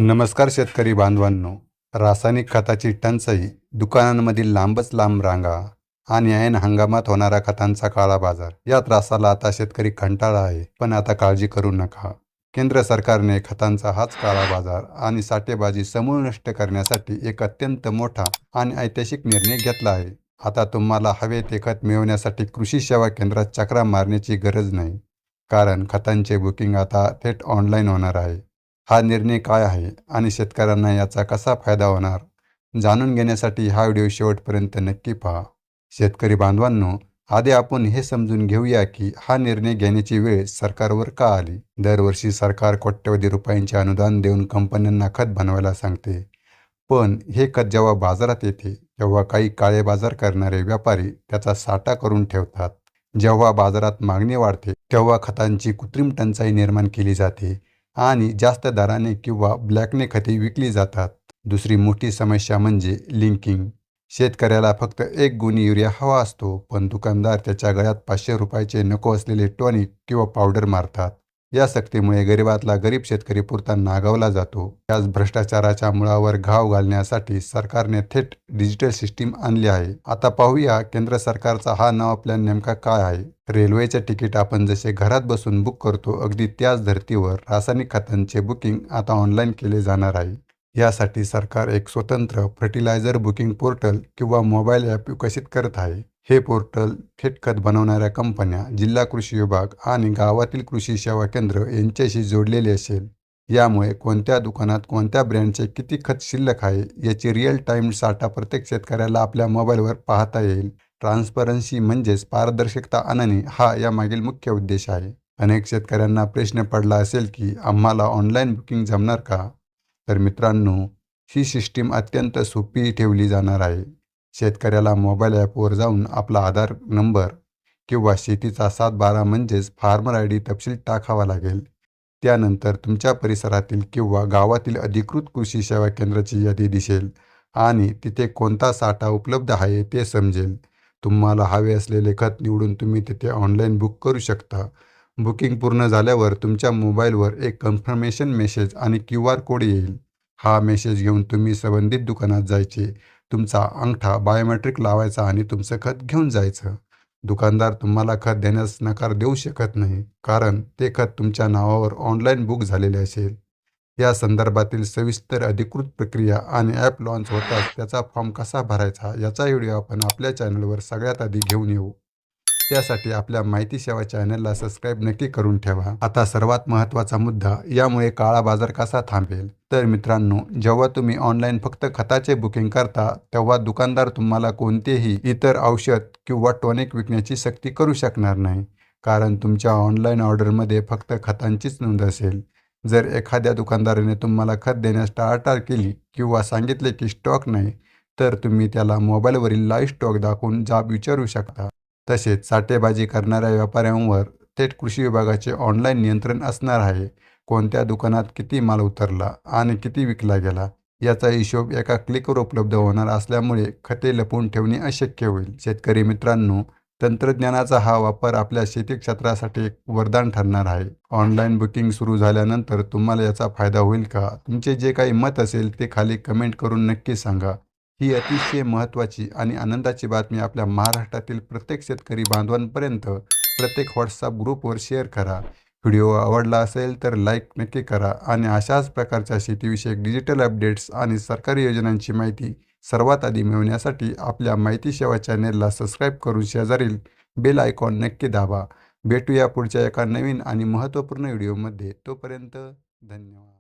नमस्कार शेतकरी बांधवांनो. रासायनिक खताची टंचाई, दुकानांमधील लांबच लांब रांगा आणि ऐन हंगामात होणारा खतांचा काळा बाजार या त्रासाला आता शेतकरी कंटाळा आहे. पण आता काळजी करू नका. केंद्र सरकारने खतांचा हाच काळा बाजार आणि साठेबाजी समूळ नष्ट करण्यासाठी एक अत्यंत मोठा आणि ऐतिहासिक निर्णय घेतला आहे. आता तुम्हाला हवे ते खत मिळवण्यासाठी कृषी सेवा केंद्रात चक्रा मारण्याची गरज नाही, कारण खतांचे बुकिंग आता थेट ऑनलाईन होणार आहे. हा निर्णय काय आहे आणि शेतकऱ्यांना याचा कसा फायदा होणार, जाणून घेण्यासाठी हा व्हिडिओ शेवटपर्यंत नक्की पहा. शेतकरी बांधवांनो, आधी आपण हे समजून घेऊया की हा निर्णय घेण्याची वेळ सरकारवर का आली. दरवर्षी सरकार कोट्यवधी रुपयांचे अनुदान देऊन कंपन्यांना खत बनवायला सांगते. पण हे खत जेव्हा बाजारात येते तेव्हा काही काळे बाजार करणारे व्यापारी त्याचा साठा करून ठेवतात. जेव्हा बाजारात मागणी वाढते तेव्हा खतांची कृत्रिम टंचाई निर्माण केली जाते आणि जास्त दराने किंवा ब्लॅकने खते विकली जातात. दुसरी मोठी समस्या म्हणजे लिंकिंग. शेतकऱ्याला फक्त 1 गुणी युरिया हवा असतो, पण दुकानदार त्याच्या गळ्यात 500 रुपयाचे नको असलेले टॉनिक किंवा पावडर मारतात. या सक्तीमुळे गरिबातला गरीब शेतकरी पुरता नागावला जातो. याच भ्रष्टाचाराच्या मुळावर घाव घालण्यासाठी सरकारने थेट डिजिटल सिस्टीम आणली आहे. आता पाहूया केंद्र सरकारचा हा नवा प्लॅन नेमका काय आहे. रेल्वेचे तिकीट आपण जसे घरात बसून बुक करतो, अगदी त्याच धर्तीवर रासायनिक खतांचे बुकिंग आता ऑनलाईन केले जाणार आहे. यासाठी सरकार एक स्वतंत्र फर्टिलायझर बुकिंग पोर्टल किंवा मोबाईल ॲप विकसित करत आहे. हे पोर्टल थेट खत बनवणाऱ्या कंपन्या, जिल्हा कृषी विभाग आणि गावातील कृषी सेवा केंद्र यांच्याशी जोडलेले असेल. यामुळे कोणत्या दुकानात कोणत्या ब्रँडचे किती खत शिल्लक आहे याची रिअल टाईम साठा प्रत्येक शेतकऱ्याला आपल्या मोबाईलवर पाहता येईल. ट्रान्सपरन्सी म्हणजेच पारदर्शकता आणणे हा यामागील मुख्य उद्देश आहे. अनेक शेतकऱ्यांना प्रश्न पडला असेल की आम्हाला ऑनलाईन बुकिंग जमणार का? तर मित्रांनो, ही सिस्टीम अत्यंत सोपी ठेवली जाणार आहे. शेतकऱ्याला मोबाईल ॲपवर जाऊन आपला आधार नंबर किंवा शेतीचा 712 म्हणजेच फार्मर ID तपशील टाकावा लागेल. त्यानंतर तुमच्या परिसरातील किंवा गावातील अधिकृत कृषी सेवा केंद्राची यादी दिसेल आणि तिथे कोणता साठा उपलब्ध आहे ते समजेल. तुम्हाला हवे असलेले खत निवडून तुम्ही तिथे ऑनलाईन बुक करू शकता. बुकिंग पूर्ण झाल्यावर तुमच्या मोबाईलवर एक कन्फर्मेशन मेसेज आणि QR कोड येईल. हा मेसेज घेऊन तुम्ही संबंधित दुकानात जायचे, तुमचा अंगठा बायोमेट्रिक लावायचा आणि तुमचं खत घेऊन जायचं. दुकानदार तुम्हाला खत देण्यास नकार देऊ शकत नाही, कारण ते खत तुमच्या नावावर ऑनलाईन बुक झालेले असेल. या संदर्भातील सविस्तर अधिकृत प्रक्रिया आणि ॲप लॉन्च होताच त्याचा फॉर्म कसा भरायचा याचा व्हिडिओ आपण आपल्या चॅनलवर सगळ्यात आधी घेऊन येऊ. त्यासाठी आपल्या माहिती सेवा चॅनलला सबस्क्राईब नक्की करून ठेवा. आता सर्वात महत्त्वाचा मुद्दा, यामुळे काळा बाजार कसा थांबेल. तर मित्रांनो, जेव्हा तुम्ही ऑनलाईन फक्त खताचे बुकिंग करता तेव्हा दुकानदार तुम्हाला कोणतेही इतर औषध किंवा टॉनिक विकण्याची सक्ती करू शकणार नाही, कारण तुमच्या ऑनलाईन ऑर्डरमध्ये फक्त खतांचीच नोंद असेल. जर एखाद्या दुकानदाराने तुम्हाला खत देण्यास टाळाटाळ केली किंवा सांगितले की स्टॉक नाही, तर तुम्ही त्याला मोबाईलवरील लाईव्ह स्टॉक दाखवून जाब विचारू शकता. तसेच साठेबाजी करणाऱ्या व्यापाऱ्यांवर थेट कृषी विभागाचे ऑनलाईन नियंत्रण असणार आहे. कोणत्या दुकानात किती माल उतरला आणि किती विकला गेला याचा हिशोब एका क्लिकवर उपलब्ध होणार असल्यामुळे खते लपवून ठेवणे अशक्य होईल. शेतकरी मित्रांनो, तंत्रज्ञानाचा हा वापर आपल्या शेती क्षेत्रासाठी एक वरदान ठरणार आहे. ऑनलाईन बुकिंग सुरू झाल्यानंतर तुम्हाला याचा फायदा होईल का? तुमचे जे काही मत असेल ते खाली कमेंट करून नक्की सांगा. ही अतिशय महत्त्वाची आणि आनंदाची बातमी आपल्या महाराष्ट्रातील प्रत्येक शेतकरी बांधवांपर्यंत प्रत्येक WhatsApp ग्रुपवर शेअर करा. व्हिडिओ आवडला असेल तर लाईक नक्की करा आणि अशाच प्रकारच्या शेतीविषयक डिजिटल अपडेट्स आणि सरकारी योजनांची माहिती सर्वात आधी मिळवण्यासाठी आपल्या माहिती सेवा चॅनेलला सबस्क्राईब करून शेजारील बेल आयकॉन नक्की दाबा. भेटूया पुढच्या एका नवीन आणि महत्त्वपूर्ण व्हिडिओमध्ये. तोपर्यंत धन्यवाद.